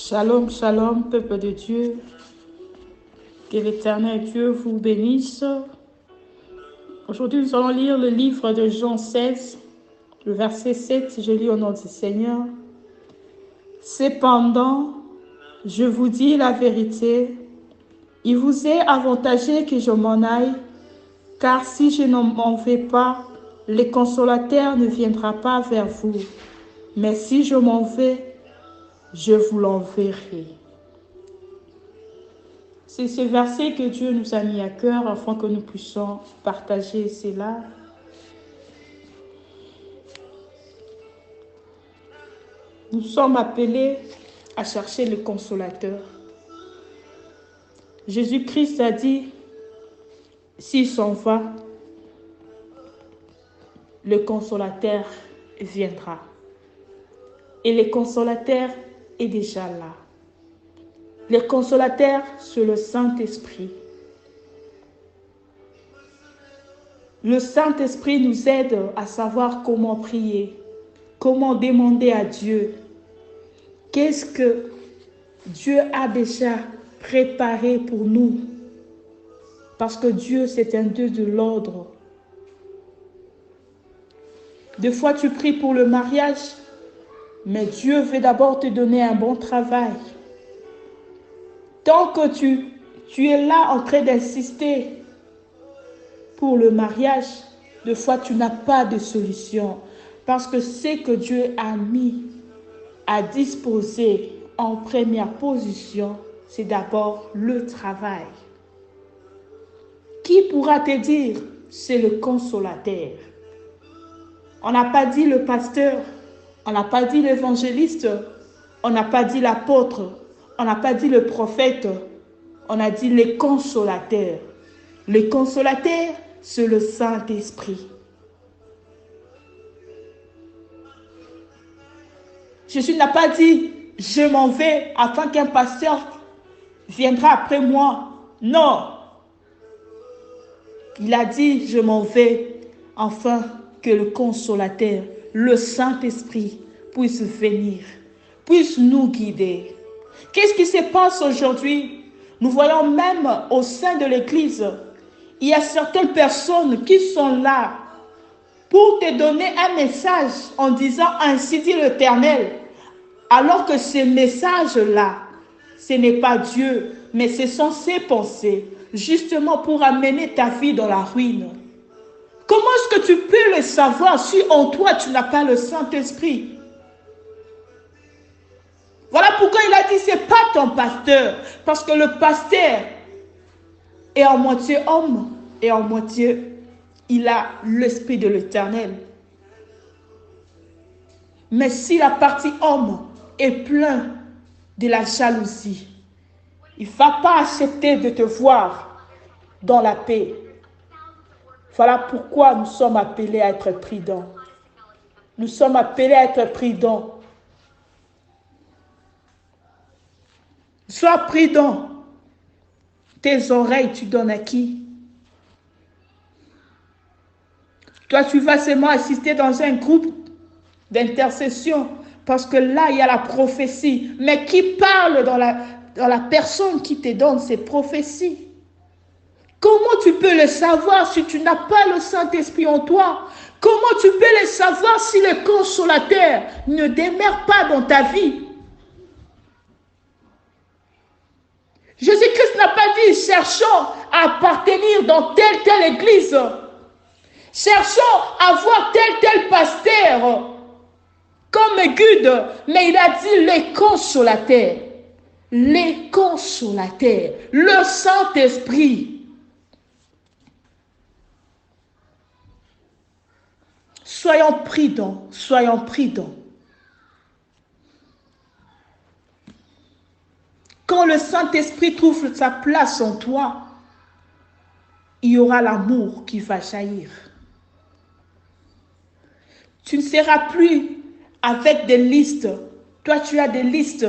Shalom, shalom, peuple de Dieu. Que l'Éternel Dieu vous bénisse. Aujourd'hui, nous allons lire le livre de Jean 16, le verset 7. Je lis au nom du Seigneur. Cependant, je vous dis la vérité, il vous est avantageux que je m'en aille, car si je ne m'en vais pas, le consolateur ne viendra pas vers vous. Mais si je m'en vais, je vous l'enverrai. C'est ce verset que Dieu nous a mis à cœur afin que nous puissions partager cela. Nous sommes appelés à chercher le consolateur. Jésus-Christ a dit, s'il s'en va, le consolateur viendra. Et le consolateur est déjà là. Le consolateur, c'est le Saint-Esprit. Le Saint-Esprit nous aide à savoir comment prier, comment demander à Dieu. Qu'est-ce que Dieu a déjà préparé pour nous? Parce que Dieu, c'est un Dieu de l'ordre. Des fois, tu pries pour le mariage, mais Dieu veut d'abord te donner un bon travail. Tant que tu es là en train d'insister pour le mariage, des fois tu n'as pas de solution. Parce que ce que Dieu a mis à disposer en première position, c'est d'abord le travail. Qui pourra te dire, c'est le consolateur? On n'a pas dit le pasteur, on n'a pas dit l'évangéliste, on n'a pas dit l'apôtre. On n'a pas dit le prophète, on a dit les consolateurs. Les consolateurs, c'est le Saint-Esprit. Jésus n'a pas dit, je m'en vais afin qu'un pasteur viendra après moi. Non. Il a dit, je m'en vais afin que le consolateur, le Saint-Esprit, puisse venir, puisse nous guider. Qu'est-ce qui se passe aujourd'hui? Nous voyons même au sein de l'Église, il y a certaines personnes qui sont là pour te donner un message en disant « Ainsi dit l'Éternel », alors que ce message-là, ce n'est pas Dieu, mais ce sont ses pensées, justement pour amener ta vie dans la ruine. Comment est-ce que tu peux le savoir si en toi tu n'as pas le Saint-Esprit? Voilà pourquoi il a dit, ce n'est pas ton pasteur. Parce que le pasteur est en moitié homme et en moitié, il a l'esprit de l'Éternel. Mais si la partie homme est pleine de la jalousie, il ne va pas accepter de te voir dans la paix. Voilà pourquoi nous sommes appelés à être prudents. Nous sommes appelés à être prudents. Sois prudent. Tes oreilles, tu donnes à qui? Toi, tu vas seulement assister dans un groupe d'intercession parce que là, il y a la prophétie. Mais qui parle dans la personne qui te donne ces prophéties? Comment tu peux le savoir si tu n'as pas le Saint-Esprit en toi? Comment tu peux le savoir si le consolateur ne demeure pas dans ta vie? Jésus-Christ n'a pas dit, cherchons à appartenir dans telle église. Cherchons à voir tel pasteur comme guide. Mais il a dit les consolateurs. Les consolateurs. Le Saint-Esprit. Soyons prudents. Soyons prudents. Quand le Saint-Esprit trouve sa place en toi, il y aura l'amour qui va jaillir. Tu ne seras plus avec des listes. Toi, tu as des listes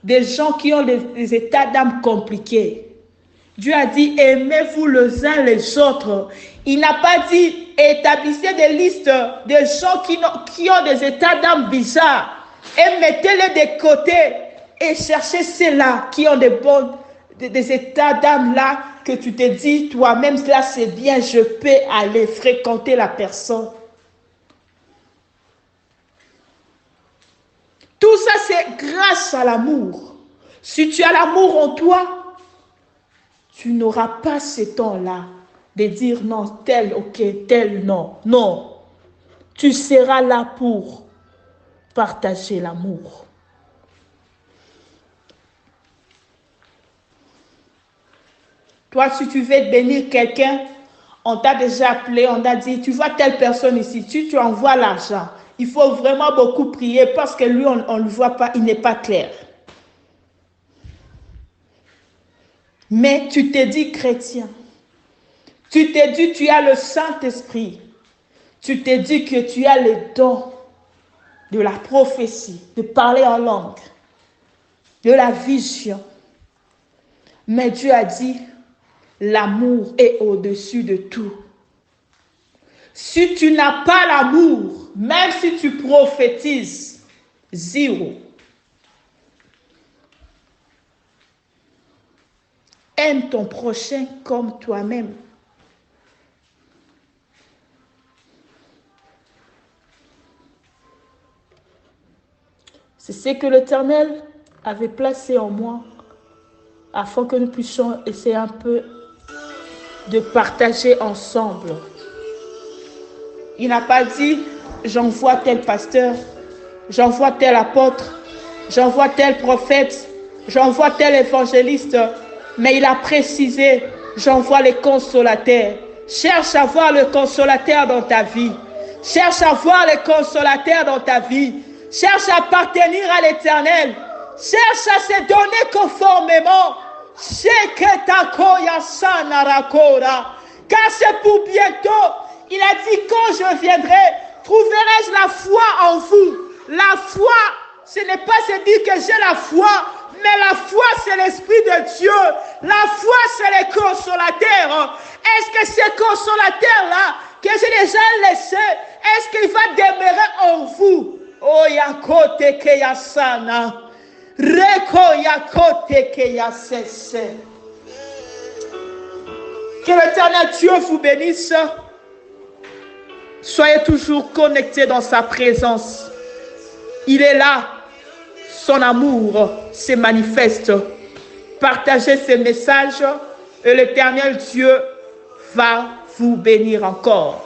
des gens qui ont des états d'âme compliqués. Dieu a dit, aimez-vous les uns les autres. Il n'a pas dit, établissez des listes de gens qui ont des états d'âme bizarres et mettez-les de côté. et chercher ceux-là qui ont des états d'âme là que tu te dis toi-même, là c'est bien, je peux aller fréquenter la personne. Tout ça, c'est grâce à l'amour. Si tu as l'amour en toi, tu n'auras pas ce temps-là de dire non, tel, ok, tel, non. Non. Tu seras là pour partager l'amour. Toi, si tu veux bénir quelqu'un, on t'a déjà appelé, on t'a dit, tu vois telle personne ici, tu envoies l'argent. Il faut vraiment beaucoup prier parce que lui, on ne le voit pas, il n'est pas clair. Mais tu te dis chrétien. Tu te dis tu as le Saint-Esprit. Tu te dis que tu as les dons de la prophétie, de parler en langue, de la vision. Mais Dieu a dit, l'amour est au-dessus de tout. Si tu n'as pas l'amour, même si tu prophétises, zéro. Aime ton prochain comme toi-même. C'est ce que l'Éternel avait placé en moi afin que nous puissions essayer un peu de partager ensemble. Il n'a pas dit, j'envoie tel pasteur, j'envoie tel apôtre, j'envoie tel prophète, j'envoie tel évangéliste, mais il a précisé, j'envoie les consolateurs. Cherche à voir le consolateur dans ta vie. Cherche à voir le consolateur dans ta vie. Cherche à appartenir à l'Éternel. Cherche à se donner conformément. Car c'est pour bientôt. Il a dit, quand je viendrai, trouverai-je la foi en vous. La foi, ce n'est pas se dire que j'ai la foi, mais la foi, c'est l'Esprit de Dieu. La foi, c'est le consolateur. Est-ce que ce consolateur-là, que j'ai déjà laissé, est-ce qu'il va demeurer en vous? Oh, yakote ke yasana. Reko yakote ke yasese. Que l'Éternel Dieu vous bénisse. Soyez toujours connectés dans sa présence. Il est là. Son amour se manifeste. Partagez ces messages et l'Éternel Dieu va vous bénir encore.